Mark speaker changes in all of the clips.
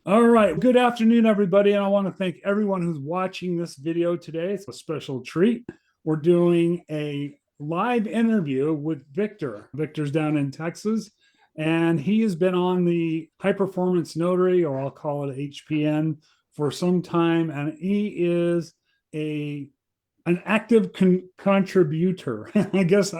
Speaker 1: All right. Good afternoon, everybody. And I want to thank everyone who's watching this video today. It's a special treat. We're doing a live interview with Victor. Victor's down in Texas, and he has been on the High Performance Notary, or I'll call it HPN, for some time. And he is an active contributor. I guess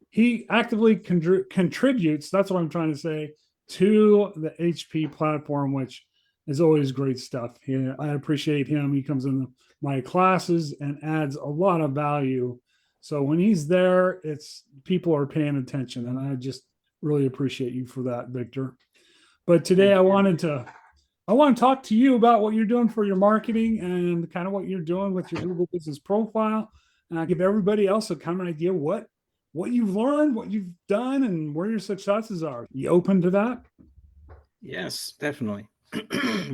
Speaker 1: he actively contributes. That's what I'm trying to say, to the HP platform, which is always great stuff. I appreciate him. He comes in my classes and adds a lot of value. So when he's there, it's people are paying attention, and I just really appreciate you for that, Victor. But today I want to talk to you about what you're doing for your marketing and kind of what you're doing with your Google Business Profile, and I'll give everybody else a common idea what you've learned, what you've done, and where your successes are. You open to that?
Speaker 2: Yes, definitely.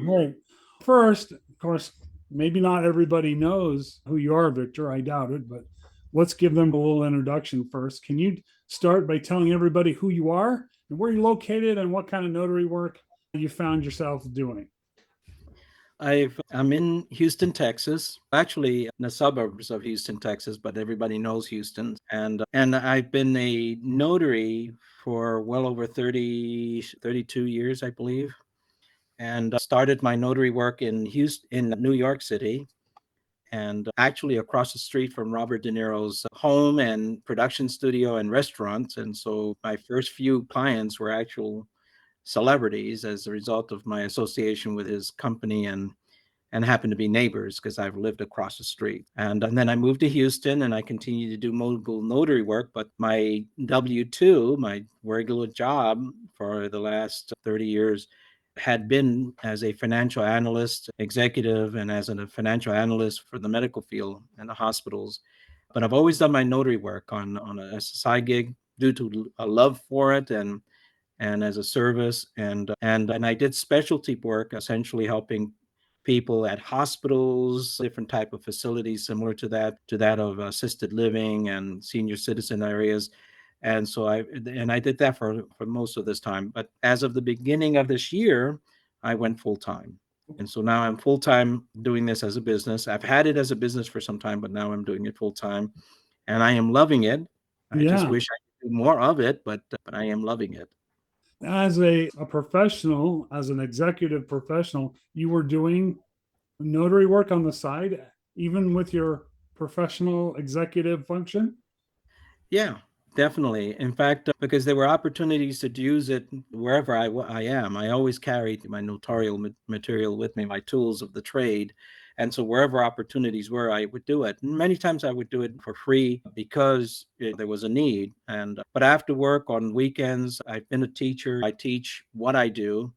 Speaker 1: Right. First, of course, maybe not everybody knows who you are, Victor. I doubt it, but let's give them a little introduction first. Can you start by telling everybody who you are and where you're located and what kind of notary work you found yourself doing?
Speaker 2: I'm in Houston, Texas, actually in the suburbs of Houston, Texas, but everybody knows Houston. And I've been a notary for well over 32 years, I believe, and started my notary work in New York City, and actually across the street from Robert De Niro's home and production studio and restaurant. And so my first few clients were actual celebrities as a result of my association with his company and happened to be neighbors because I've lived across the street. And then I moved to Houston and I continued to do mobile notary work. But my W-2, my regular job for the last 30 years, had been as a financial analyst, executive, and as a financial analyst for the medical field and the hospitals. But I've always done my notary work on a side gig due to a love for it and as a service, and I did specialty work, essentially helping people at hospitals, different type of facilities similar to that of assisted living and senior citizen areas. And so I did that for most of this time. But as of the beginning of this year, I went full time. And so now I'm full time doing this as a business. I've had it as a business for some time, but now I'm doing it full time, and I am loving it. I just
Speaker 1: Yeah.
Speaker 2: wish I could do more of it, but I am loving it.
Speaker 1: As a professional, as an executive professional, you were doing notary work on the side, even with your professional executive function?
Speaker 2: Yeah, definitely. In fact, because there were opportunities to use it wherever I am. I always carried my notarial material with me, my tools of the trade. And so wherever opportunities were, I would do it. And many times I would do it for free because there was a need. But after work on weekends, I've been a teacher. I teach what I do,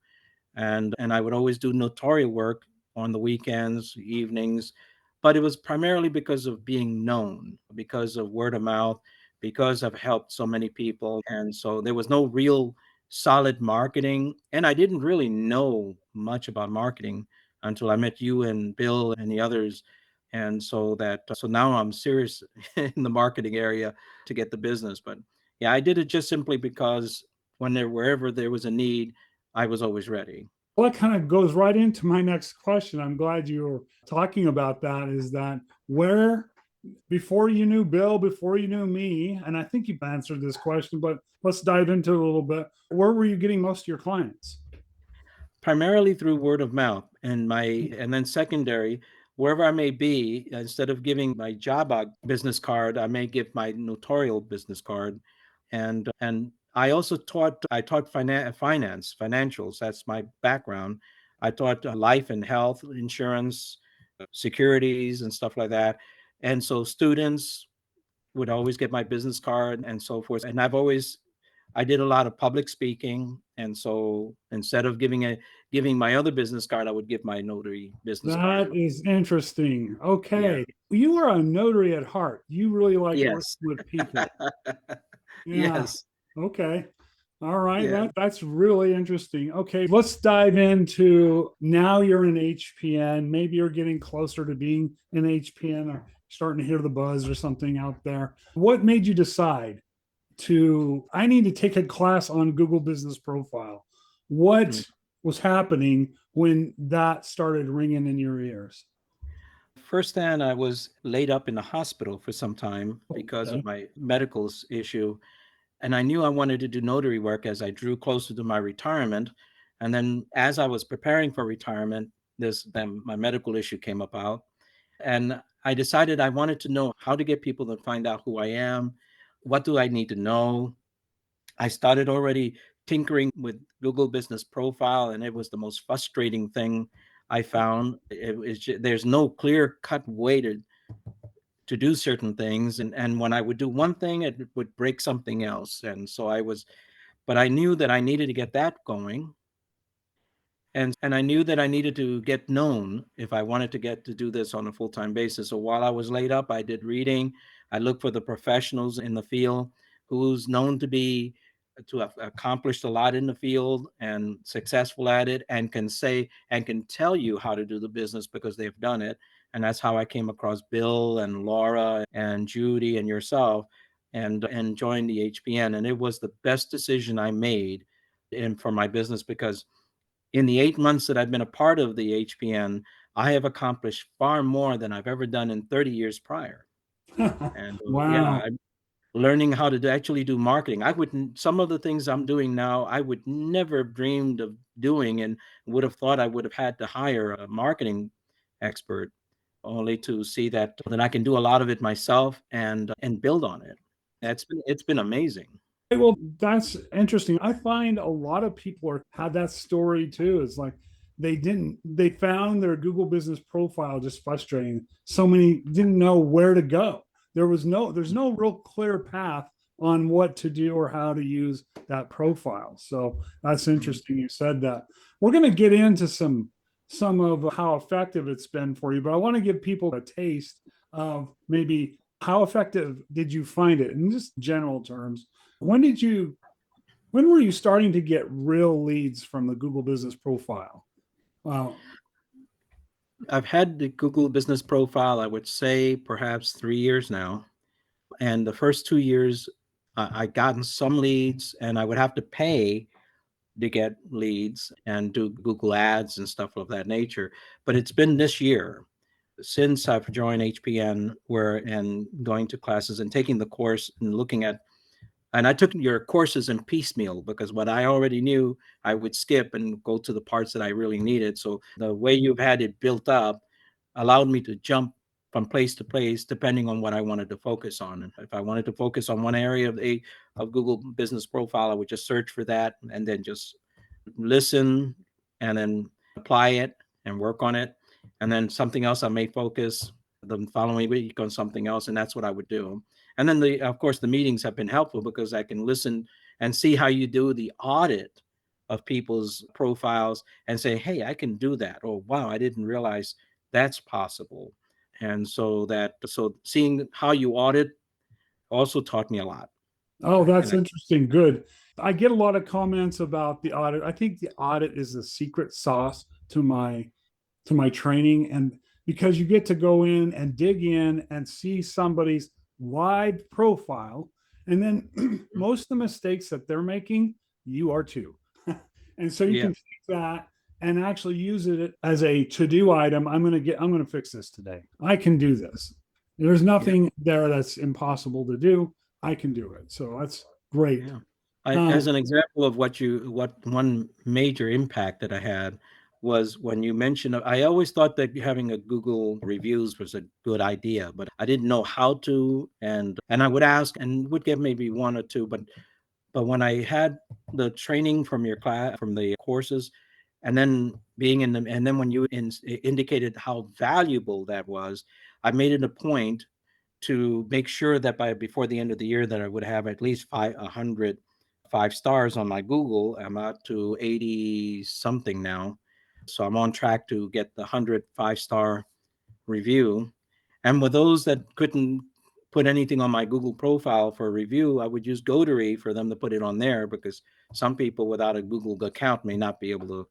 Speaker 2: and I would always do notarial work on the weekends, evenings, but it was primarily because of being known, because of word of mouth, because I've helped so many people, and so there was no real solid marketing, and I didn't really know much about marketing until I met you and Bill and the others. And so now I'm serious in the marketing area to get the business. But yeah, I did it just simply because wherever there was a need, I was always ready.
Speaker 1: Well, that kind of goes right into my next question. I'm glad you were talking about that. Is that where, before you knew Bill, before you knew me, and I think you've answered this question, but let's dive into it a little bit. Where were you getting most of your clients?
Speaker 2: Primarily through word of mouth and then secondary, wherever I may be, instead of giving my job business card, I may give my notarial business card. And I taught financials. That's my background. I taught life and health insurance, securities and stuff like that. And so students would always get my business card and so forth. And I did a lot of public speaking, and so instead of giving my other business card, I would give my notary business card.
Speaker 1: That is interesting.
Speaker 2: Yeah.
Speaker 1: Okay. You are a notary at heart. You really like working
Speaker 2: Yes.
Speaker 1: with people. Yeah.
Speaker 2: Yes.
Speaker 1: Okay. All right.
Speaker 2: Yeah.
Speaker 1: That's really interesting. Okay. Let's dive into, now you're in HPN. Maybe you're getting closer to being in HPN or starting to hear the buzz or something out there. What made you decide I need to take a class on Google Business Profile?
Speaker 2: Mm.
Speaker 1: What was happening when that started ringing in your ears?
Speaker 2: Firsthand, I was laid up in the hospital for some time because
Speaker 1: Okay.
Speaker 2: of my medical issue. And I knew I wanted to do notary work as I drew closer to my retirement. And then as I was preparing for retirement, then my medical issue came about. And I decided I wanted to know how to get people to find out who I am. What do I need to know? I started already tinkering with Google Business Profile, and it was the most frustrating thing I found. There's no clear cut way to do certain things, and when I would do one thing, it would break something else. And so but I knew that I needed to get that going, and I knew that I needed to get known if I wanted to get to do this on a full-time basis. So while I was laid up, I did reading. I looked for the professionals in the field who's known to have accomplished a lot in the field and successful at it, and can say and can tell you how to do the business because they've done it. And that's how I came across Bill and Laura and Judy and yourself, and joined the HPN. And it was the best decision I made in for my business, because in the 8 months that I've been a part of the HPN, I have accomplished far more than I've ever done in 30 years prior. And yeah,
Speaker 1: Wow.
Speaker 2: I'm learning how to actually do marketing. Some of the things I'm doing now, I would never have dreamed of doing, and would have thought I would have had to hire a marketing expert, only to see that I can do a lot of it myself and build on it. It's been amazing.
Speaker 1: Well, that's interesting. I find a lot of people had that story too. It's like they found their Google business profile just frustrating. So many didn't know where to go. There's no real clear path on what to do or how to use that profile. So that's
Speaker 2: Mhm.
Speaker 1: interesting you said that. We're going to get into some of how effective it's been for you, but I want to give people a taste of maybe how effective did you find it in just general terms. When did you when were you starting to get real leads from the Google business profile? Wow.
Speaker 2: I've had the Google Business Profile, I would say perhaps 3 years now. And the first 2 years, I gotten some leads, and I would have to pay to get leads and do Google ads and stuff of that nature. But it's been this year since I've joined HPN, where and going to classes and taking the course and looking at, and I took your courses in piecemeal, because what I already knew, I would skip and go to the parts that I really needed. So the way you've had it built up allowed me to jump from place to place depending on what I wanted to focus on. And if I wanted to focus on one area of Google Business Profile, I would just search for that and then just listen, and then apply it and work on it. And then something else I may focus the following week on something else. And that's what I would do. And then of course, the meetings have been helpful because I can listen and see how you do the audit of people's profiles and say, hey, I can do that. Oh, wow, I didn't realize that's possible. And so seeing how you audit also taught me a lot.
Speaker 1: Oh, that's
Speaker 2: And
Speaker 1: interesting. Good. I get a lot of comments about the audit. I think the audit is the secret sauce to my training, and because you get to go in and dig in and see somebody's wide profile, and then most of the mistakes that they're making, you are too. And so you
Speaker 2: yeah,
Speaker 1: can take that and actually use it as a to-do item. I'm going to fix this today. I can do this. There's
Speaker 2: yeah,
Speaker 1: nothing there that's impossible to do. I can do it. So that's great.
Speaker 2: yeah. As
Speaker 1: Um,
Speaker 2: an example of what one major impact that I had was when you mentioned, I always thought that having a Google reviews was a good idea, but I didn't know how to, and I would ask and would get maybe one or two, but when I had the training from your class, from the courses, and then being in the, and then when you indicated how valuable that was, I made it a point to make sure that before the end of the year that I would have at least 100 5 stars on my Google. I'm up to 80 something now. So I'm on track to get the 100 5 star review. And with those that couldn't put anything on my Google profile for a review, I would use Notary for them to put it on there, because some people without a Google account may not be able to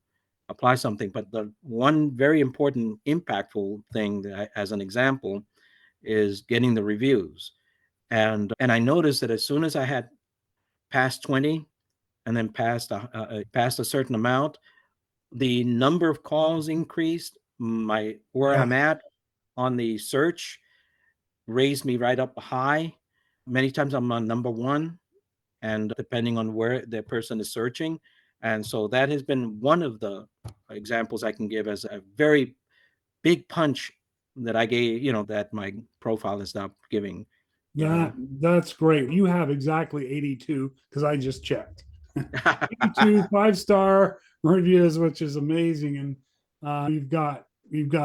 Speaker 2: apply something. But the one very important, impactful thing as an example, is getting the reviews. And I noticed that as soon as I had passed 20, and then passed a certain amount, the number of calls increased. My where
Speaker 1: Yeah.
Speaker 2: I'm at on the search raised me right up high. Many times I'm on number one, and depending on where the person is searching. And so that has been one of the examples I can give as a very big punch that I gave, that my profile is now giving. Uh,
Speaker 1: That's great. You have exactly 82 because I just checked. 82 5-star reviews, which is amazing. And you've got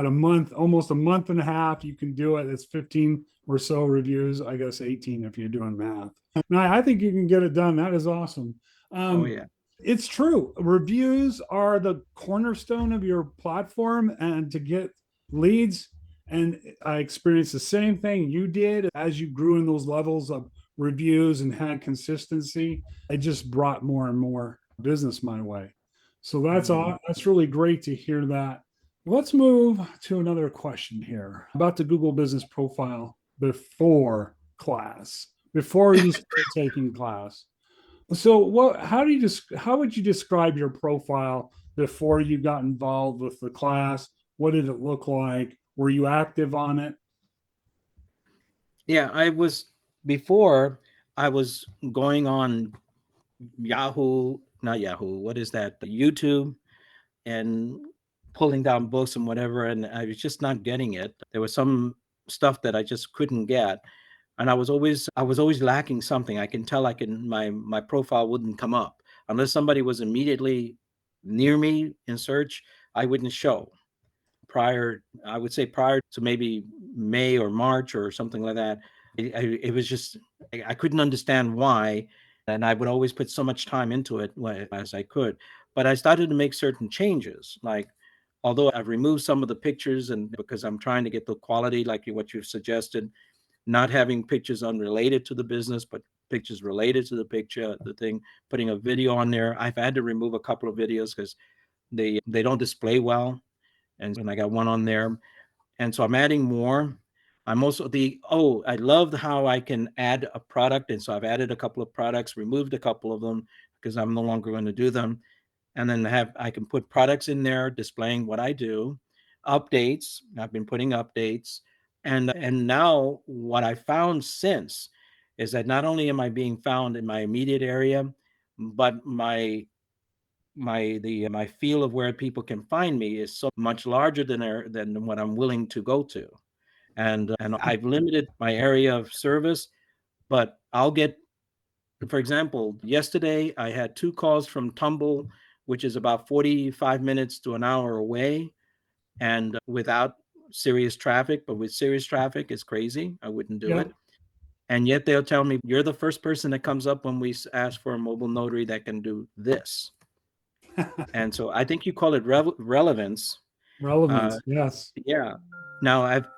Speaker 1: a month, almost a month and a half. You can do it. It's 15 or so reviews. I guess 18 if you're doing math. Now, I think you can get it done. That is awesome.
Speaker 2: oh
Speaker 1: Um,
Speaker 2: yeah.
Speaker 1: it's true. Reviews are the cornerstone of your platform, and to get leads. And I experienced the same thing you did as you grew in those levels of reviews and had consistency. It just brought more and more business my way. So that's
Speaker 2: Mhm.
Speaker 1: all. That's really great to hear that. Let's move to another question here about the Google Business Profile before class, before you start taking class. So what how would you describe your profile before you got involved with the class? What did it look like? Were you active on it?
Speaker 2: Yeah, before I was going on Yahoo, not Yahoo, what is that? YouTube, and pulling down books and whatever, and I was just not getting it. There was some stuff that I just couldn't get, and I was always lacking something. I can tell I can my profile wouldn't come up unless somebody was immediately near me in search. I wouldn't show. I would say prior to maybe May or March or something like that, it was just I couldn't understand why, and I would always put so much time into it as I could. But I started to make certain changes, like although I've removed some of the pictures, and because I'm trying to get the quality, like what you've suggested, not having pictures unrelated to the business, but pictures related to the picture, the thing, putting a video on there. I've had to remove a couple of videos because they don't display well, and I got one on there, and so I'm adding more. I'm also I love how I can add a product, and so I've added a couple of products, removed a couple of them because I'm no longer going to do them, and then I can put products in there displaying what I do, updates. I've been putting updates, and now what I found since is that not only am I being found in my immediate area, but my feel of where people can find me is so much larger than what I'm willing to go to. And I've limited my area of service, but I'll get, for example, yesterday I had two calls from Tumble, which is about 45 minutes to an hour away, and without serious traffic. But with serious traffic, it's crazy. I wouldn't do
Speaker 1: Yeah.
Speaker 2: it. And yet they'll tell me, you're the first person that comes up when we ask for a mobile notary that can do this. And so I think you call it relevance. Uh,
Speaker 1: Relevance. Yes.
Speaker 2: yeah. Now I've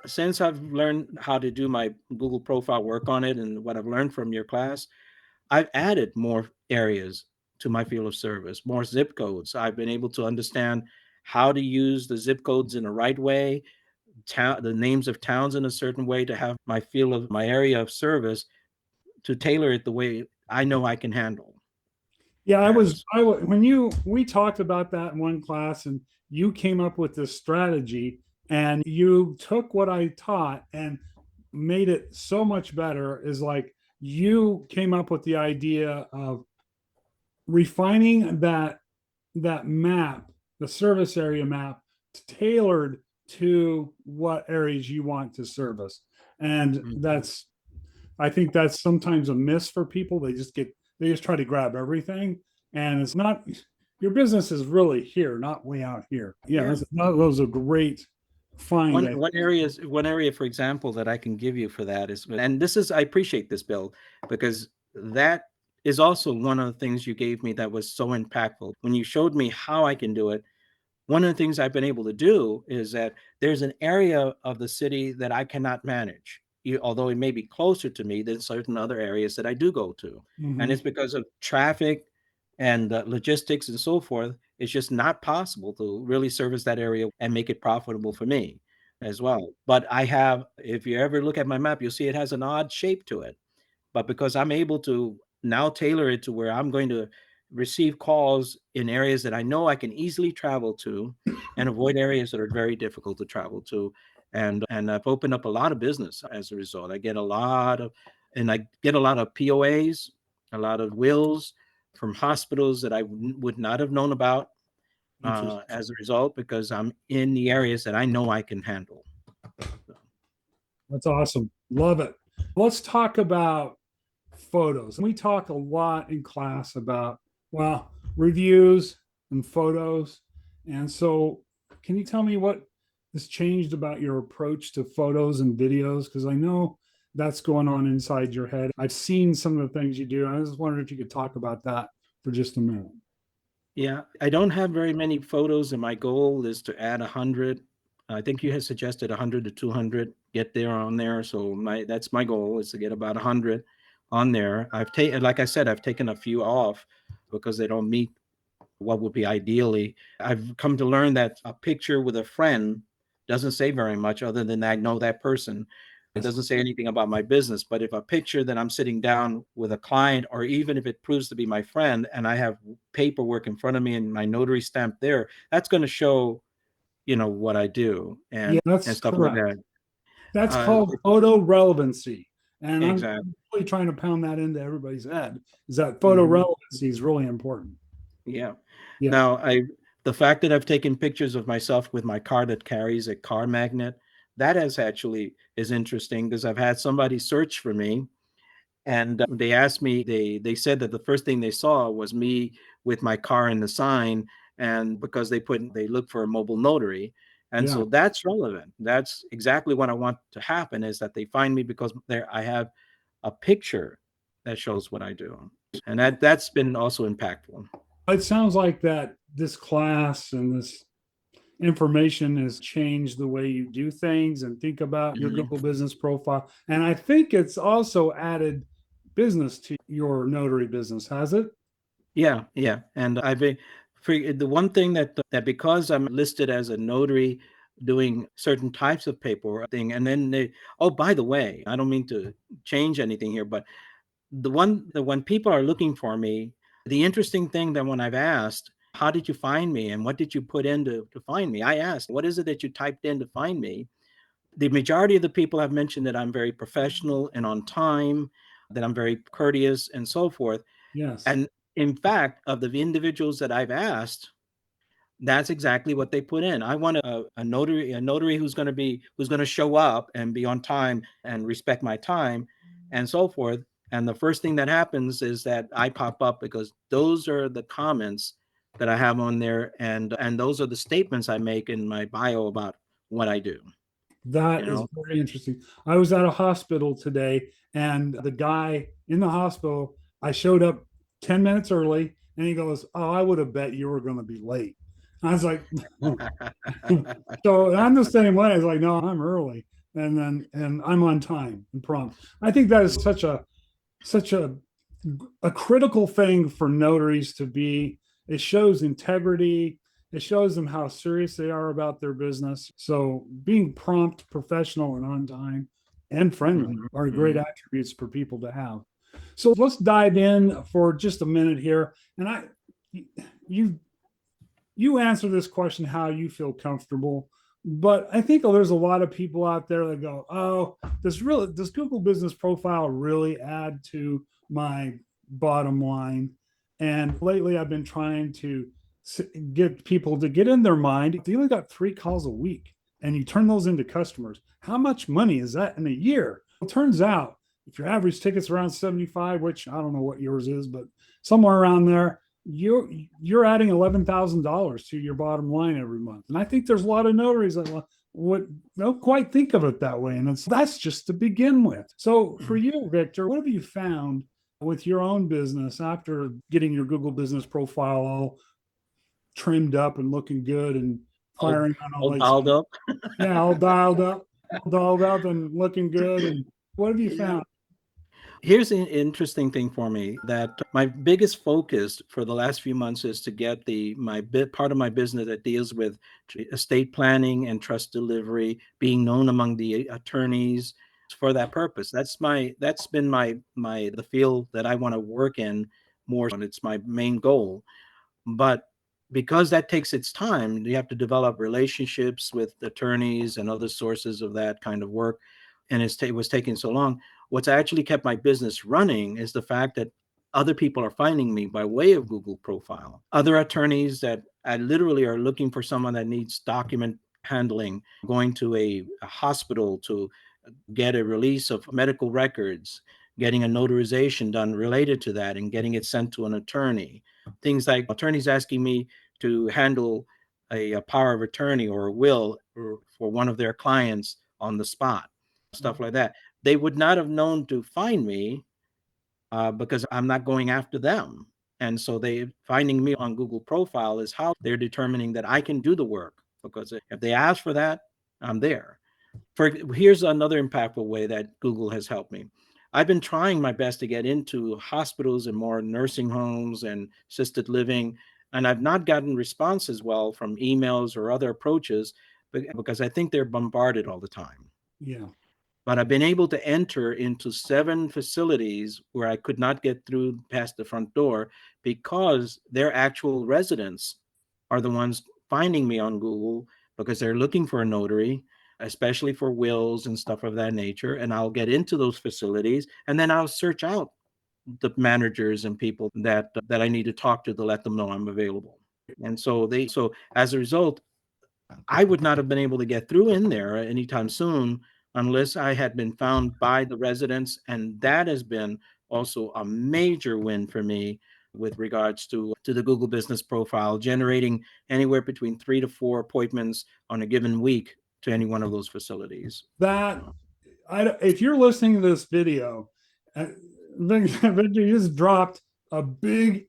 Speaker 2: learned how to do my Google profile, work on it, and what I've learned from your class, I've added more areas to my field of service, more zip codes. I've been able to understand how to use the zip codes in the right way, the names of towns in a certain way, to have my field of my area of service, to tailor it the way I know I can handle.
Speaker 1: Yeah,
Speaker 2: And so,
Speaker 1: when we talked about that in one class, and you came up with this strategy, and you took what I taught and made it so much better. Is like you came up with the idea of refining that map, the service area map, tailored to what areas you want to service. And
Speaker 2: mhm.
Speaker 1: I think that's sometimes a miss for people. They just try to grab everything, and it's not. Your business is really here, not way out here. Yeah,
Speaker 2: Yeah.
Speaker 1: that was a great find.
Speaker 2: One area, for example, that I can give you for that is, and this is, I appreciate this, Bill, because that is also one of the things you gave me that was so impactful. When you showed me how I can do it, one of the things I've been able to do is that there's an area of the city that I cannot manage, although it may be closer to me than certain other areas that I do go to. And
Speaker 1: Mhm.
Speaker 2: it's because of traffic and logistics and so forth. It's just not possible to really service that area and make it profitable for me as well. But if you ever look at my map, you'll see it has an odd shape to it. But because I'm able to now tailor it to where I'm going to receive calls in areas that I know I can easily travel to and avoid areas that are very difficult to travel to. And I've opened up a lot of business as a result. I get a lot of POAs, a lot of wills from hospitals that I would not have known about
Speaker 1: Interesting.
Speaker 2: as a result, because I'm in the areas that I know I can handle. So,
Speaker 1: That's awesome. Love it. Let's talk about photos. We talk a lot in class about, well, reviews and photos. And so, can you tell me what has changed about your approach to photos and videos? Because I know that's going on inside your head. I've seen some of the things you do. I was wondering if you could talk about that for just a minute.
Speaker 2: yeah, I don't have very many photos, and my goal is to add 100. I think you had suggested 100 to 200. Get there on there. So that's my goal, is to get about 100 on there. I've taken, like I said, I've taken a few off because they don't meet what would be ideally. I've come to learn that a picture with a friend doesn't say very much other than I know that person. It
Speaker 1: Yes.
Speaker 2: doesn't say anything about my business. But if a picture that I'm sitting down with a client, or even if it proves to be my friend and I have paperwork in front of me and my notary stamp there, that's going to show, what I do
Speaker 1: Yeah,
Speaker 2: and
Speaker 1: that's
Speaker 2: stuff like
Speaker 1: correct.
Speaker 2: that.
Speaker 1: That's called photo relevancy. And I'm
Speaker 2: Exactly.
Speaker 1: really trying to pound that into everybody's head is that photo
Speaker 2: Mhm.
Speaker 1: relevancy is really important.
Speaker 2: Yeah.
Speaker 1: Yeah.
Speaker 2: Now, the fact that I've taken pictures of myself with my car that carries a car magnet, that is interesting, because I've had somebody search for me, and they asked me, they said that the first thing they saw was me with my car in the sign, and because they look for a mobile notary. And
Speaker 1: Yeah.
Speaker 2: so that's relevant. That's exactly what I want to happen, is that they find me because there I have a picture that shows what I do. And that's been also impactful.
Speaker 1: It sounds like that this class and this information has changed the way you do things and think about your
Speaker 2: Mhm.
Speaker 1: Google business profile. And I think it's also added business to your notary business, has it?
Speaker 2: Yeah, yeah, and the one thing that because I'm listed as a notary doing certain types of paperwork thing, and then oh, by the way, I don't mean to change anything here, but when people are looking for me, the interesting thing that when I've asked, how did you find me and what did you put in to find me? I asked, what is it that you typed in to find me? The majority of the people have mentioned that I'm very professional and on time, that I'm very courteous and so forth.
Speaker 1: Yes.
Speaker 2: And in fact, of the individuals that I've asked, that's exactly what they put in. I want a notary who's going to show up and be on time and respect my time and so forth. And the first thing that happens is that I pop up, because those are the comments that I have on there, and those are the statements I make in my bio about what I do, you
Speaker 1: That is
Speaker 2: know.
Speaker 1: very interesting. I was at a hospital today, and the guy in the hospital, I showed up 10 minutes early, and he goes, "Oh, I would have bet you were going to be late." I was like, so I'm the same way. I was like, no, I'm early. And I'm on time and prompt. I think that is such a critical thing for notaries to be. It shows integrity. It shows them how serious they are about their business. So being prompt, professional, and on time and friendly
Speaker 2: Mhm,
Speaker 1: are great
Speaker 2: mhm.
Speaker 1: attributes for people to have. So let's dive in for just a minute here. And you you answer this question how you feel comfortable. But I think there's a lot of people out there that go, "Oh, does Google Business Profile really add to my bottom line?" And lately, I've been trying to get people to get in their mind. If you only got 3 calls a week and you turn those into customers, how much money is that in a year? It turns out if your average ticket's around 75, which I don't know what yours is, but somewhere around there, you're adding $11,000 to your bottom line every month. And I think there's a lot of notaries that would don't quite think of it that way. And that's just to begin with. So for you, Victor, what have you found with your own business after getting your Google business profile all trimmed up and looking good and
Speaker 2: All,
Speaker 1: firing on all
Speaker 2: all
Speaker 1: these,
Speaker 2: dialed up.
Speaker 1: yeah, all dialed up and looking good. And what have you
Speaker 2: Yeah.
Speaker 1: found?
Speaker 2: Here's an interesting thing for me, that my biggest focus for the last few months is to get my bit part of my business that deals with estate planning and trust delivery being known among the attorneys for that purpose. That's been the field that I want to work in more, and it's my main goal. But because that takes its time, you have to develop relationships with attorneys and other sources of that kind of work. And it was taking so long. What's actually kept my business running is the fact that other people are finding me by way of Google profile. Other attorneys that I literally are looking for someone that needs document handling, going to a hospital to get a release of medical records, getting a notarization done related to that, and getting it sent to an attorney. Things like attorneys asking me to handle a power of attorney or a will for one of their clients on the spot, stuff like that. They would not have known to find me because I'm not going after them. And so they finding me on Google profile is how they're determining that I can do the work, because if they ask for that, I'm there. Here's another impactful way that Google has helped me. I've been trying my best to get into hospitals and more nursing homes and assisted living, and I've not gotten responses well from emails or other approaches because I think they're bombarded all the time.
Speaker 1: Yeah.
Speaker 2: But I've been able to enter into 7 facilities where I could not get through past the front door because their actual residents are the ones finding me on Google because they're looking for a notary, especially for wills and stuff of that nature. And I'll get into those facilities and then I'll search out the managers and people that I need to talk to let them know I'm available. And so as a result, I would not have been able to get through in there anytime soon unless I had been found by the residents. And that has been also a major win for me with regards to the Google business profile, generating anywhere between 3 to 4 appointments on a given week to any one of those facilities.
Speaker 1: That if you're listening to this video, Victor, you just dropped a big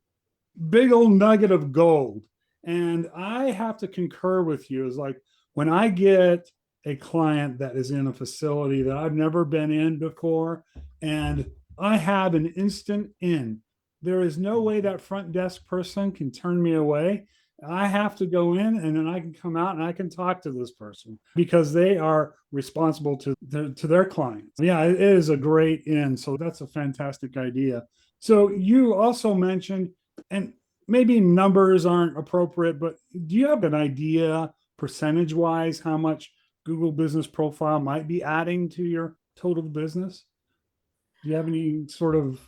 Speaker 1: old nugget of gold. And I have to concur with you. Is like when I get a client that is in a facility that I've never been in before, and I have an instant in, there is no way that front desk person can turn me away. I have to go in and then I can come out and I can talk to this person because they are responsible to their clients. Yeah, it is a great in. So that's a fantastic idea. So you also mentioned, and maybe numbers aren't appropriate, but do you have an idea percentage wise how much Google Business Profile might be adding to your total business? Do you have any sort of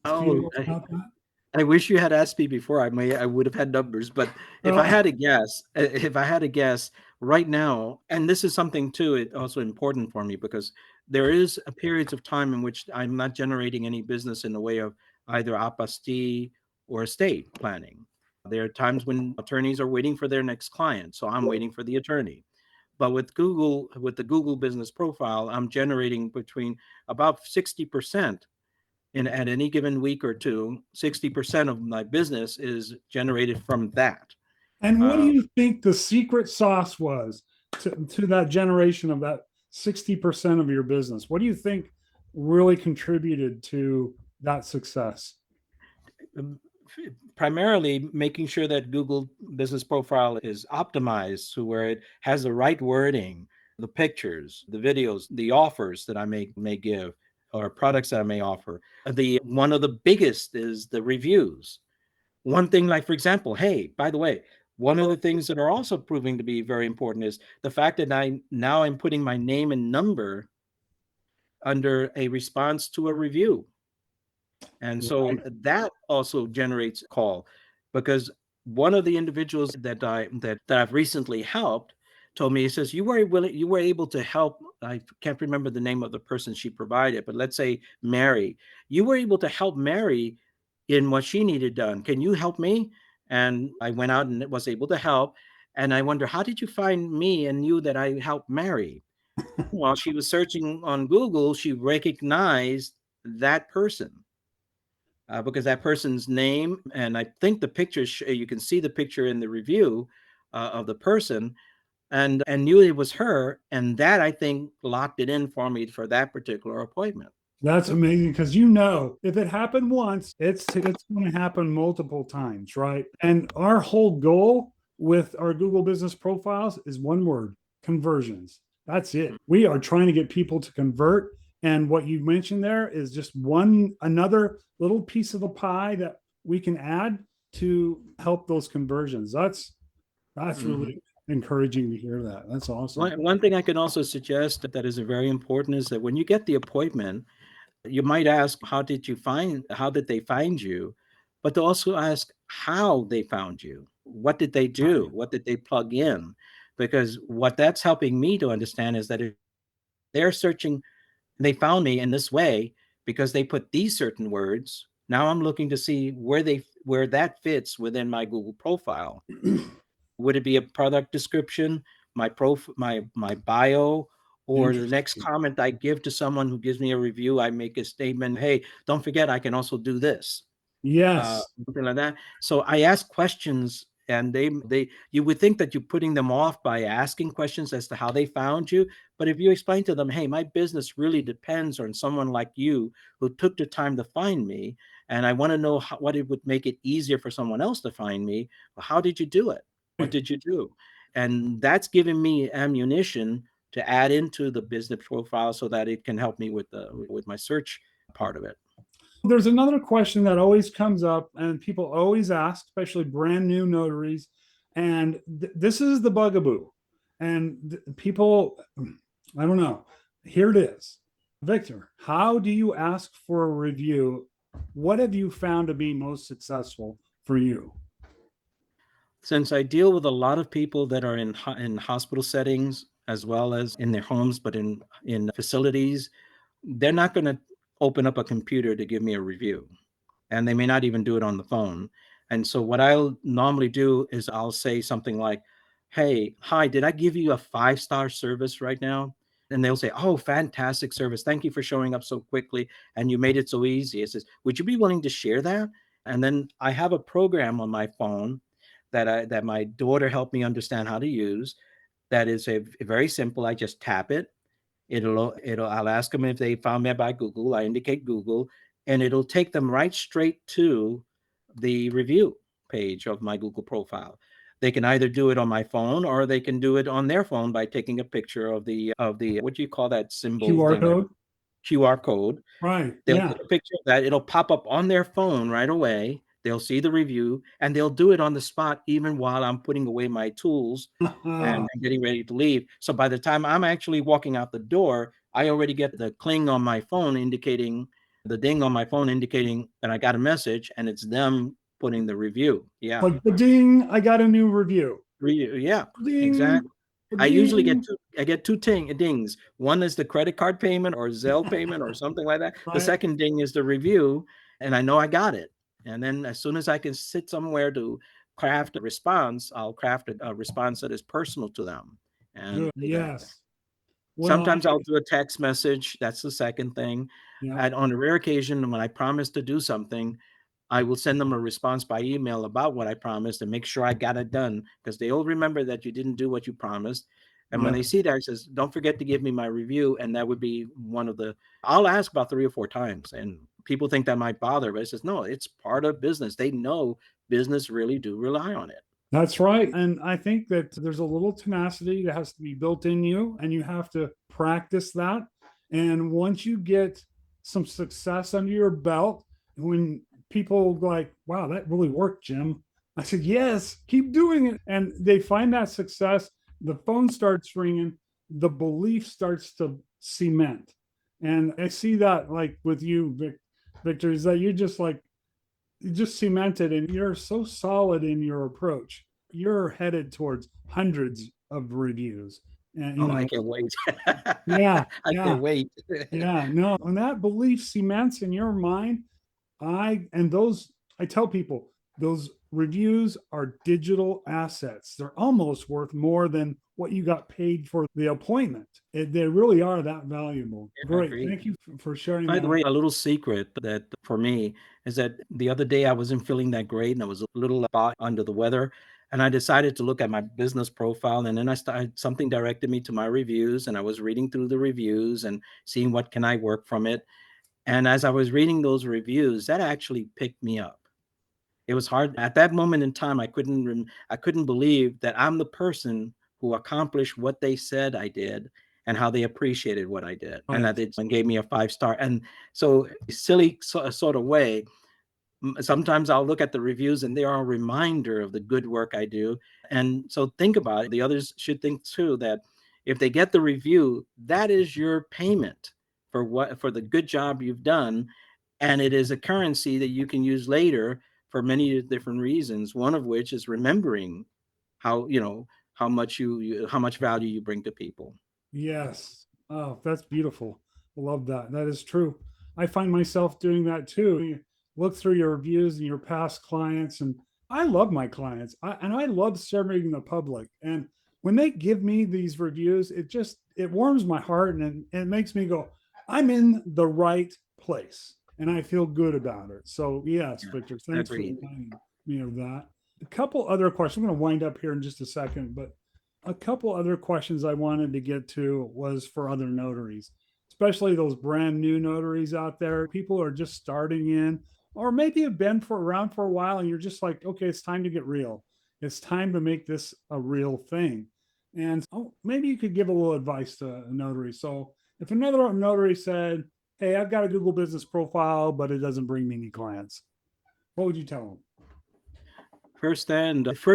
Speaker 2: Oh,
Speaker 1: feel about that?
Speaker 2: I wish you had asked me before. I would have had numbers, but
Speaker 1: Uh,
Speaker 2: if I had a guess right now, and this is something too, it also important for me because there is a periods of time in which I'm not generating any business in the way of either apostille or estate planning. There are times when attorneys are waiting for their next client, so I'm waiting for the attorney. But with the Google business profile, I'm generating between about 60% at any given week or two. 60% of my business is generated from that.
Speaker 1: and what do
Speaker 2: Uh,
Speaker 1: you think the secret sauce was to that generation of that 60% of your business? What do you think really contributed to that success?
Speaker 2: um, Primarily making sure that Google business profile is optimized to where it has the right wording, the pictures, the videos, the offers that I may give, or products that I may offer. The one of the biggest is the reviews. One thing, like for example, hey, by the way, one of the things that are also proving to be very important is the fact that I'm putting my name and number under a response to a review. And so
Speaker 1: Right.
Speaker 2: that also generates call because one of the individuals that I've recently helped told me, he says, you were able to help. I can't remember the name of the person she provided, but let's say Mary. You were able to help Mary in what she needed done. Can you help me? And I went out and was able to help. And I wonder, how did you find me and knew that I helped Mary? While she was searching on Google, she recognized that person because that person's name, and I think the picture, you can see the picture in the review of the person, and knew it was her, and that I think locked it in for me for that particular appointment.
Speaker 1: That's amazing because you know if it happened once, it's going to happen multiple times, right? And our whole goal with our Google Business Profiles is one word: conversions. That's it. We are trying to get people to convert And what you mentioned there is just another little piece of the pie that we can add to help those conversions. That's
Speaker 2: Mhm.
Speaker 1: really encouraging to hear that. That's awesome.
Speaker 2: One thing I can also suggest that is very important is that when you get the appointment, you might ask, how did they find you? But to also ask how they found you. What did they do?
Speaker 1: Right.
Speaker 2: What did they plug in? Because what that's helping me to understand is that if they're searching, they found me in this way because they put these certain words. Now I'm looking to see where that fits within my Google profile. Would it be a product description, my bio, or the next
Speaker 1: Interesting.
Speaker 2: comment I give to someone who gives me a review? I make a statement, hey, don't forget I can also do this,
Speaker 1: Yes.
Speaker 2: something like that. So I ask questions, and they you would think that you're putting them off by asking questions as to how they found you. But if you explain to them, hey, my business really depends on someone like you who took the time to find me, and I want to know what it would make it easier for someone else to find me. Well, how did you do it? What
Speaker 1: Right.
Speaker 2: did you do? And that's giving me ammunition to add into the business profile so that it can help me with my search part of it.
Speaker 1: There's another question that always comes up, and people always ask, especially brand new notaries. And this is the bugaboo. And people, I don't know. Here it is. Victor, how do you ask for a review? What have you found to be most successful for you?
Speaker 2: Since I deal with a lot of people that are in hospital settings as well as in their homes, but in facilities, they're not going to open up a computer to give me a review, and they may not even do it on the phone. And so what I'll normally do is I'll say something like, "Hey, hi, did I give you a 5-star service right now?" And they'll say, "Oh, fantastic service. Thank you for showing up so quickly, and you made it so easy." It says, "Would you be willing to share that?" And then I have a program on my phone that my daughter helped me understand how to use. That is a very simple. I just tap it. I'll ask them if they found me by Google. I indicate Google, and it'll take them right straight to the review page of my Google profile. They can either do it on my phone or they can do it on their phone by taking a picture of the what do you call that symbol
Speaker 1: QR
Speaker 2: thing?
Speaker 1: code?
Speaker 2: QR code.
Speaker 1: Right.
Speaker 2: They'll
Speaker 1: Yeah.
Speaker 2: take a picture of that, it'll pop up on their phone right away, they'll see the review, and they'll do it on the spot even while I'm putting away my tools and getting ready to leave. So by the time I'm actually walking out the door, I already get the cling on my phone indicating the ding on my phone indicating that I got a message, and it's them putting the review. Yeah.
Speaker 1: Like, ding, I got a new review.
Speaker 2: Yeah,
Speaker 1: Ding,
Speaker 2: exactly. I usually
Speaker 1: ding.
Speaker 2: get two dings. One is the credit card payment or Zelle payment or something like that. The
Speaker 1: Right.
Speaker 2: second ding is the review, and I know I got it. And then as soon as I can sit somewhere to craft a response, I'll craft a response that is personal to them and
Speaker 1: Good.
Speaker 2: do that.
Speaker 1: Yes. Well,
Speaker 2: Sometimes I'll do a text message. That's the second thing.
Speaker 1: yeah.
Speaker 2: And on a rare occasion, when I promise to do something, I will send them a response by email about what I promised and make sure I got it done because they all remember that you didn't do what you promised. And when
Speaker 1: Yeah.
Speaker 2: they see that, it says, "Don't forget to give me my review." And that would be one of the. I'll ask about 3 or 4 times, and people think that might bother, but it says no. It's part of business. They know business really do rely on it.
Speaker 1: That's right. And I think that there's a little tenacity that has to be built in you, and you have to practice that. And once you get some success under your belt, when people go like, wow, that really worked, Jim. I said, yes, keep doing it. And they find that success, the phone starts ringing, the belief starts to cement. And I see that like with you, Victor, is that you're just like, just cemented and you're so solid in your approach. You're headed towards hundreds of reviews. And,
Speaker 2: Oh, I can't wait.
Speaker 1: yeah,
Speaker 2: I can't
Speaker 1: yeah,
Speaker 2: wait.
Speaker 1: yeah. No, when that belief cements in your mind, I tell people those reviews are digital assets. They're almost worth more than what you got paid for the appointment. They really are that valuable.
Speaker 2: I
Speaker 1: Great.
Speaker 2: agree.
Speaker 1: Thank you for sharing
Speaker 2: By the
Speaker 1: that.
Speaker 2: way, a little secret that for me is that the other day I wasn't feeling that great and I was a little under the weather. And I decided to look at my business profile. And then I started, something directed me to my reviews. And I was reading through the reviews and seeing what can I work from it. And as I was reading those reviews, that actually picked me up. It was hard at that moment in time. I couldn't believe that I'm the person who accomplished what they said I did, and how they appreciated what I did, and
Speaker 1: Right.
Speaker 2: that it gave me a 5 star. And so, silly sort of way, sometimes I'll look at the reviews and they are a reminder of the good work I do. And so think about it. The others should think too that if they get the review, that is your payment for the good job you've done. And it is a currency that you can use later for many different reasons, one of which is remembering how, how much value you bring to people.
Speaker 1: Yes. Oh, that's beautiful. I love that. That is true. I find myself doing that too. You look through your reviews and your past clients, and I love my clients, and I love serving the public. And when they give me these reviews, it warms my heart, and it makes me go, I'm in the right place, and I feel good about it. So yes,
Speaker 2: Yeah,
Speaker 1: Victor, thanks for
Speaker 2: agreed.
Speaker 1: reminding me of that. A couple other questions. I'm going to wind up here in just a second, but a couple other questions I wanted to get to was for other notaries, especially those brand new notaries out there. People are just starting in, or maybe have been around for a while, and you're just like, okay, it's time to get real. It's time to make this a real thing. And maybe you could give a little advice to a notary. So if another notary said, hey, I've got a Google business profile, but it doesn't bring me any clients, what would you tell them?
Speaker 2: First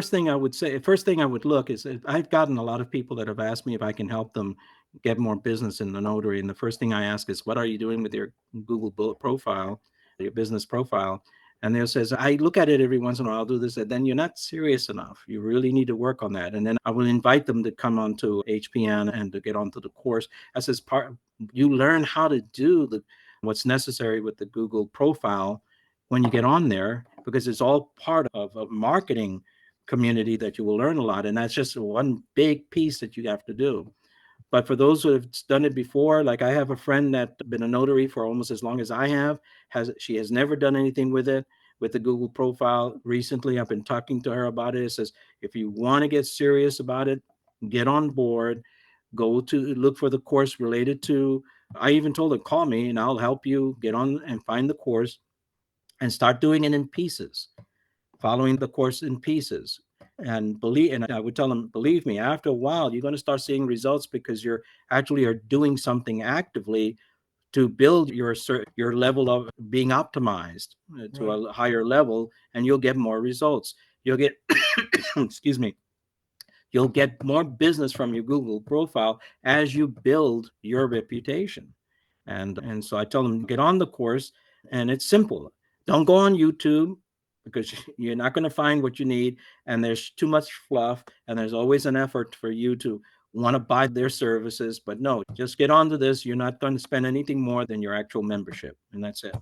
Speaker 2: thing I would say, first thing I would look is I've gotten a lot of people that have asked me if I can help them get more business in the notary. And the first thing I ask is, what are you doing with your Google profile, your business profile? And they'll says, I look at it every once in a while, I'll do this, and then you're not serious enough. You really need to work on that. And then I will invite them to come onto HPN and to get onto the course. As this part, you learn how to do what's necessary with the Google profile when you get on there, because it's all part of a marketing community that you will learn a lot. And that's just one big piece that you have to do. But for those who have done it before, like I have a friend that's been a notary for almost as long as I have, she has never done anything with it, with the Google profile. Recently, I've been talking to her about it. It says, if you want to get serious about it, get on board, go to look for the course related to. I even told her, call me and I'll help you get on and find the course and start doing it in pieces, following the course in pieces. And I would tell them, believe me, after a while, you're going to start seeing results because you're actually are doing something actively to build your level of being optimized to
Speaker 1: Right.
Speaker 2: a higher level, and you'll get more results. You'll get, excuse me, you'll get more business from your Google profile as you build your reputation. And so I tell them, get on the course, and it's simple. Don't go on YouTube because you're not going to find what you need, and there's too much fluff, and there's always an effort for you to want to buy their services. But no, just get onto this. You're not going to spend anything more than your actual membership, and that's it.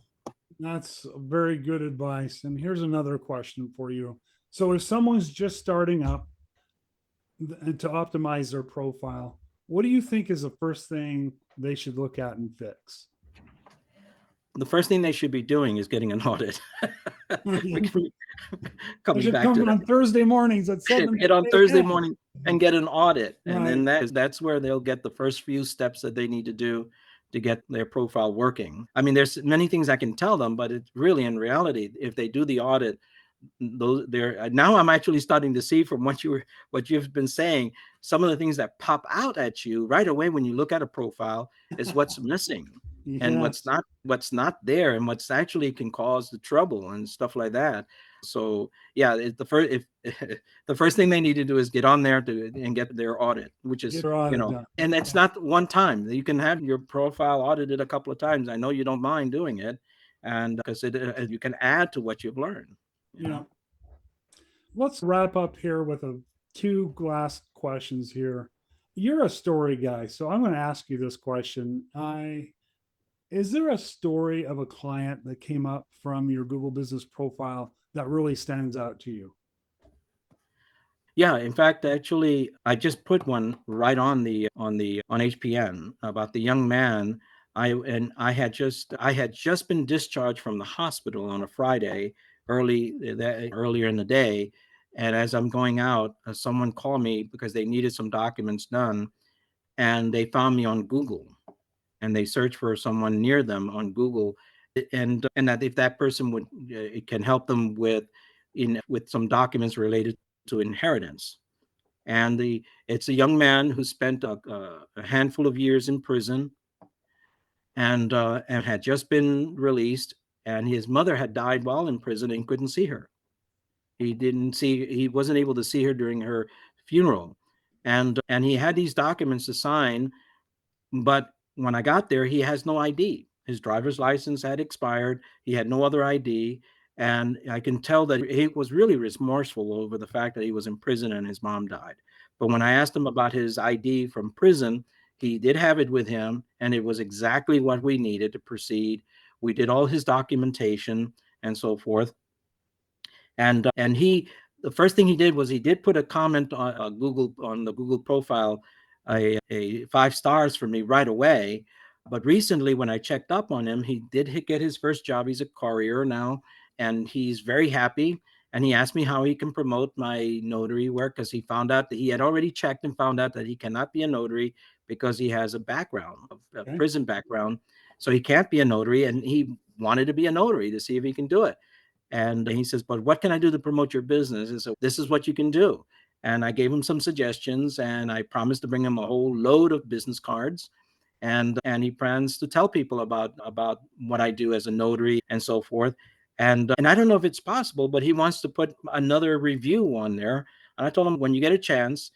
Speaker 1: That's very good advice. And here's another question for you. So, if someone's just starting up to optimize their profile, what do you think is the first thing they should look at and fix?
Speaker 2: The first thing they should be doing is getting an audit.
Speaker 1: I
Speaker 2: Coming
Speaker 1: should
Speaker 2: back to
Speaker 1: come
Speaker 2: that,
Speaker 1: on Thursday mornings at
Speaker 2: should
Speaker 1: 7
Speaker 2: get on Thursday
Speaker 1: a.m.
Speaker 2: morning and get an audit, and
Speaker 1: Right.
Speaker 2: then that's where they'll get the first few steps that they need to do to get their profile working. I mean, there's many things I can tell them, but it's really, in reality, if they do the audit, those there now I'm actually starting to see from what you've been saying, some of the things that pop out at you right away when you look at a profile is what's missing, and
Speaker 1: Yes.
Speaker 2: what's not there, and what's actually can cause the trouble and stuff like that. So yeah, the first if the first thing they need to do is get on there and get their audit, which
Speaker 1: Get
Speaker 2: is,
Speaker 1: your audit done.
Speaker 2: and it's not one time. You can have your profile audited a couple of times. I know you don't mind doing it, and because you can add to what you've learned, you
Speaker 1: Yeah.
Speaker 2: know.
Speaker 1: Let's wrap up here with two last questions here. You're a story guy, so I'm going to ask you this question. Is there a story of a client that came up from your Google business profile that really stands out to you?
Speaker 2: Yeah, in fact, actually, I just put one right on HPN about the young man. I had just been discharged from the hospital on a Friday earlier in the day, and as I'm going out, someone called me because they needed some documents done, and they found me on Google, and they searched for someone near them on Google, and that if that person would it can help them with some documents related to inheritance. And it's a young man who spent a handful of years in prison, and had just been released, and his mother had died while in prison and couldn't see her. He wasn't able to see her during her funeral, and he had these documents to sign, but when I got there, he has no ID. His driver's license had expired. He had no other ID. And I can tell that he was really remorseful over the fact that he was in prison and his mom died. But when I asked him about his ID from prison, he did have it with him, and it was exactly what we needed to proceed. We did all his documentation and so forth. And the first thing he did was he did put a comment on Google, on the Google profile, a 5 stars for me right away. But recently, when I checked up on him, he did get his first job. He's a courier now, and he's very happy. And he asked me how he can promote my notary work, because he found out that he had already checked and found out that he cannot be a notary because he has a background, a
Speaker 1: Okay.
Speaker 2: prison background. So he can't be a notary, and he wanted to be a notary to see if he can do it. And he says, but what can I do to promote your business? And so this is what you can do. And I gave him some suggestions, and I promised to bring him a whole load of business cards. And he plans to tell people about what I do as a notary and so forth. And I don't know if it's possible, but he wants to put another review on there. And I told him, when you get a chance,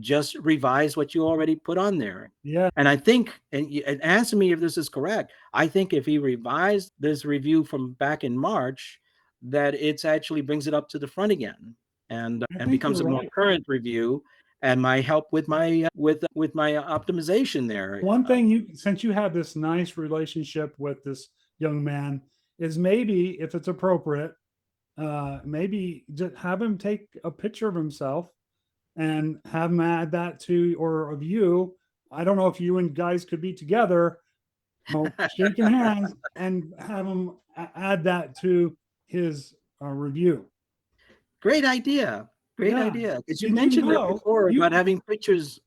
Speaker 2: just revise what you already put on there.
Speaker 1: Yeah.
Speaker 2: And I think, and answer me if this is correct, I think if he revised this review from back in March, that it's actually brings it up to the front again,
Speaker 1: I
Speaker 2: and
Speaker 1: think
Speaker 2: becomes
Speaker 1: you're
Speaker 2: a more
Speaker 1: right.
Speaker 2: current review, and my help with my with my optimization there.
Speaker 1: One thing, since you have this nice relationship with this young man, is maybe if it's appropriate, maybe just have him take a picture of himself and have him add that to, or of you. I don't know if you and guys could be together, shaking hands, and have him add that to his review.
Speaker 2: Great idea. Great
Speaker 1: Yeah.
Speaker 2: idea. Because you
Speaker 1: Did you
Speaker 2: mentioned that
Speaker 1: know
Speaker 2: before about
Speaker 1: you
Speaker 2: having pictures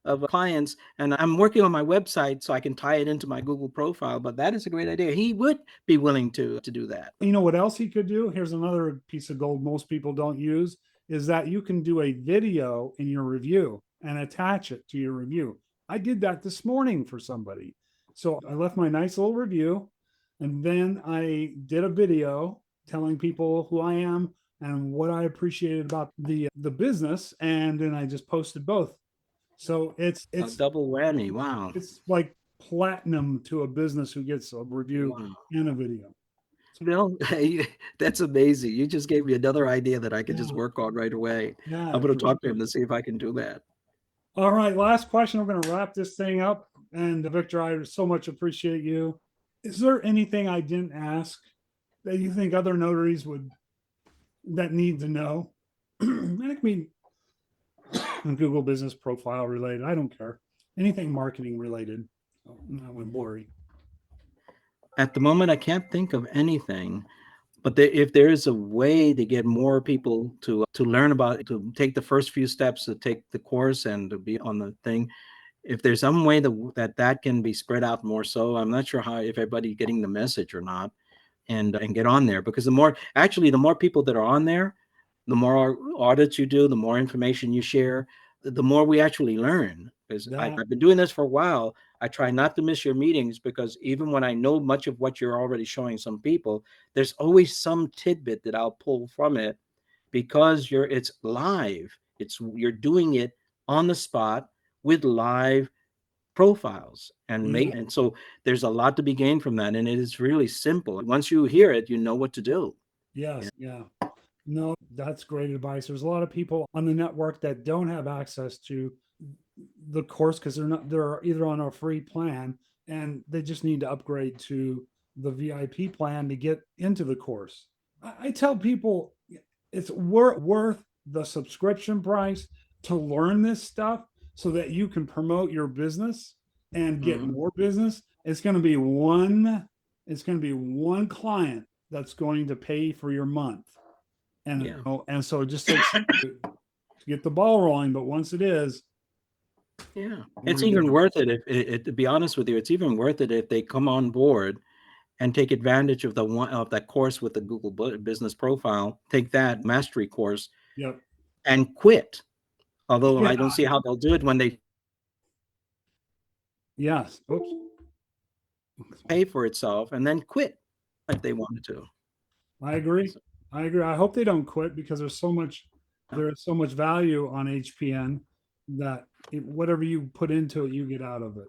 Speaker 2: of clients, and I'm working on my website so I can tie it into my Google profile. But that is a great idea. He would be willing to do that.
Speaker 1: you know what else he could do? Here's another piece of gold most people don't use, is that you can do a video in your review and attach it to your review. I did that this morning for somebody. So I left my nice little review, and then I did a video telling people who I am and what I appreciated about the business, and then I just posted both. So
Speaker 2: A double whammy. Wow.
Speaker 1: it's like platinum to a business who gets a review
Speaker 2: Wow.
Speaker 1: and a video.
Speaker 2: Bill, that's amazing. You just gave me another idea that I could just
Speaker 1: Yeah,
Speaker 2: work on right away.
Speaker 1: yeah,
Speaker 2: I'm going to
Speaker 1: for
Speaker 2: talk to him
Speaker 1: sure.
Speaker 2: to see if I can do that.
Speaker 1: All right, last question. We're going to wrap this thing up. And Victor, I so much appreciate you. Is there anything I didn't ask that you think other notaries would that need to know? And it can be Google business profile related. I don't care. Anything marketing related. Oh, not with blurry.
Speaker 2: At the moment, I can't think of anything. But if there is a way to get more people to learn about, to take the first few steps to take the course and to be on the thing, if there's some way that can be spread out more, so I'm not sure how, if everybody's getting the message or not, and get on there. Because the more people that are on there, the more audits you do, the more information you share, the more we actually learn. Because
Speaker 1: That,
Speaker 2: I've been doing this for a while. I try not to miss your meetings, because even when I know much of what you're already showing some people, there's always some tidbit that I'll pull from it, because it's live. You're doing it on the spot with live profiles,
Speaker 1: yeah,
Speaker 2: and so there's a lot to be gained from that, and it is really simple. Once you hear it, you know what to do.
Speaker 1: yes, yeah. No, that's great advice. There's a lot of people on the network that don't have access to the course because they're either on a free plan and they just need to upgrade to the VIP plan to get into the course. I tell people it's worth the subscription price to learn this stuff so that you can promote your business and get
Speaker 2: Mhm.
Speaker 1: more business. It's going to be one client that's going to pay for your month. And
Speaker 2: Yeah.
Speaker 1: and so it just takes to get the ball rolling, but once it is,
Speaker 2: Yeah,
Speaker 1: we're
Speaker 2: it's
Speaker 1: in
Speaker 2: even
Speaker 1: business.
Speaker 2: worth it to be honest with you. It's even worth it if they come on board and take advantage of that course with the Google Business Profile. Take that mastery course
Speaker 1: Yep.
Speaker 2: and quit Although
Speaker 1: Yeah.
Speaker 2: I don't see how they'll do it when they
Speaker 1: Yes. Oops.
Speaker 2: pay for itself and then quit if they wanted to.
Speaker 1: I agree.
Speaker 2: So,
Speaker 1: I agree. I hope they don't quit because there is so much value on HPN that whatever you put into it, you get out of it.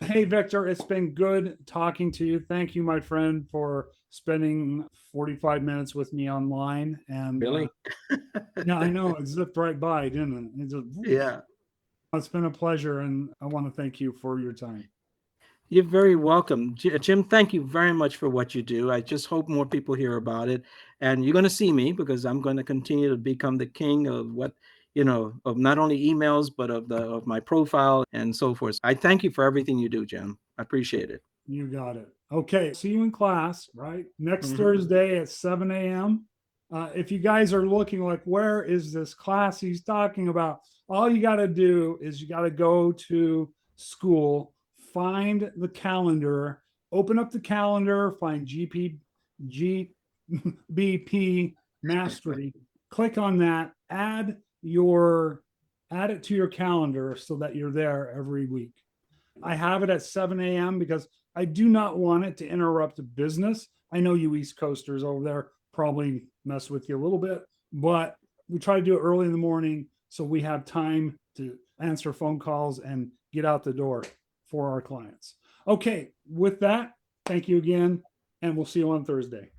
Speaker 1: Hey, Victor, it's been good talking to you. Thank you, my friend, for spending 45 minutes with me online. And
Speaker 2: really?
Speaker 1: yeah, I know it zipped right by, didn't it?
Speaker 2: Yeah.
Speaker 1: It's been a pleasure, and I want to thank you for your time.
Speaker 2: You're very welcome. Jim, thank you very much for what you do. I just hope more people hear about it. And you're going to see me because I'm going to continue to become the king of what, of not only emails, but of my profile and so forth. I thank you for everything you do, Jim. I appreciate it.
Speaker 1: You got it. Okay. See you in class, right? Next
Speaker 2: Mhm.
Speaker 1: Thursday at 7 a.m. If you guys are looking like, where is this class he's talking about? All you got to do is you got to go to school, find the calendar, open up the calendar, find GBP Mastery, click on that, add it to your calendar so that you're there every week. I have it at 7 a.m. because I do not want it to interrupt business. I know you East Coasters over there probably mess with you a little bit, but we try to do it early in the morning so we have time to answer phone calls and get out the door for our clients. Okay, with that, thank you again, and we'll see you on Thursday.